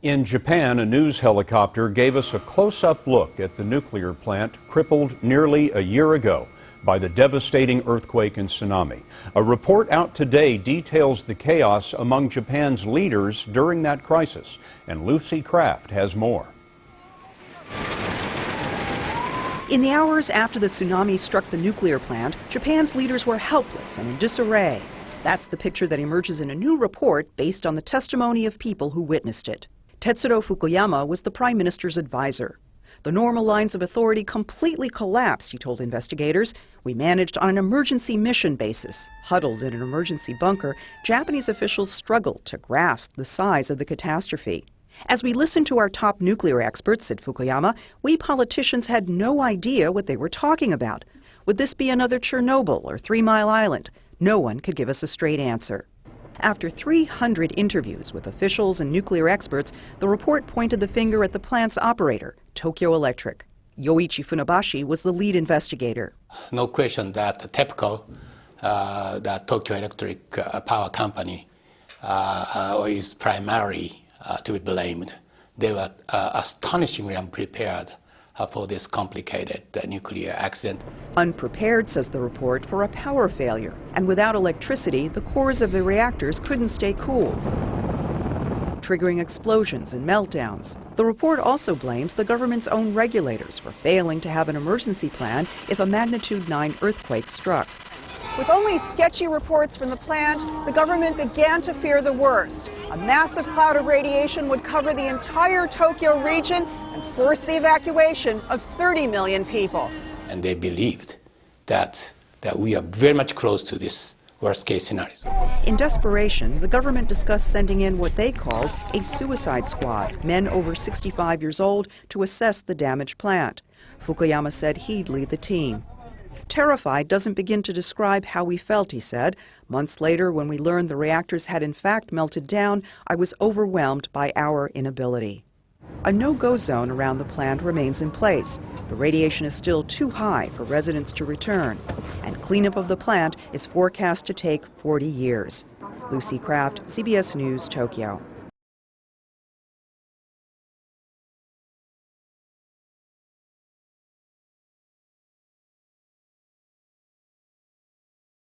In Japan, a news helicopter gave us a close-up look at the nuclear plant crippled nearly a year ago by the devastating earthquake and tsunami. A report out today details the chaos among Japan's leaders during that crisis, and Lucy Kraft has more. In the hours after the tsunami struck the nuclear plant, Japan's leaders were helpless and in disarray. That's the picture that emerges in a new report based on the testimony of people who witnessed it. Tetsuro Fukuyama was the prime minister's advisor. The normal lines of authority completely collapsed, he told investigators. We managed on an emergency mission basis. Huddled in an emergency bunker, Japanese officials struggled to grasp the size of the catastrophe. As we listened to our top nuclear experts, said Fukuyama, we politicians had no idea what they were talking about. Would this be another Chernobyl or 3 Mile Island? No one could give us a straight answer. After 300 interviews with officials and nuclear experts, the report pointed the finger at the plant's operator, Tokyo Electric. Yoichi Funabashi was the lead investigator. No question that TEPCO, the Tokyo Electric Power Company, is primarily to be blamed. They were astonishingly unprepared for this complicated nuclear accident. Unprepared, says the report, for a power failure. And without electricity, the cores of the reactors couldn't stay cool, triggering explosions and meltdowns. The report also blames the government's own regulators for failing to have an emergency plan if a magnitude 9 earthquake struck. With only sketchy reports from the plant, the government began to fear the worst. A massive cloud of radiation would cover the entire Tokyo region and force the evacuation of 30 million people. And they believed that we are very much close to this worst-case scenario. In desperation, the government discussed sending in what they called a suicide squad, men over 65 years old, to assess the damaged plant. Fukuyama said he'd lead the team. Terrified doesn't begin to describe how we felt, he said. Months later, when we learned the reactors had in fact melted down, I was overwhelmed by our inability. A no-go zone around the plant remains in place. The radiation is still too high for residents to return, and cleanup of the plant is forecast to take 40 years. Lucy Kraft, CBS News, Tokyo.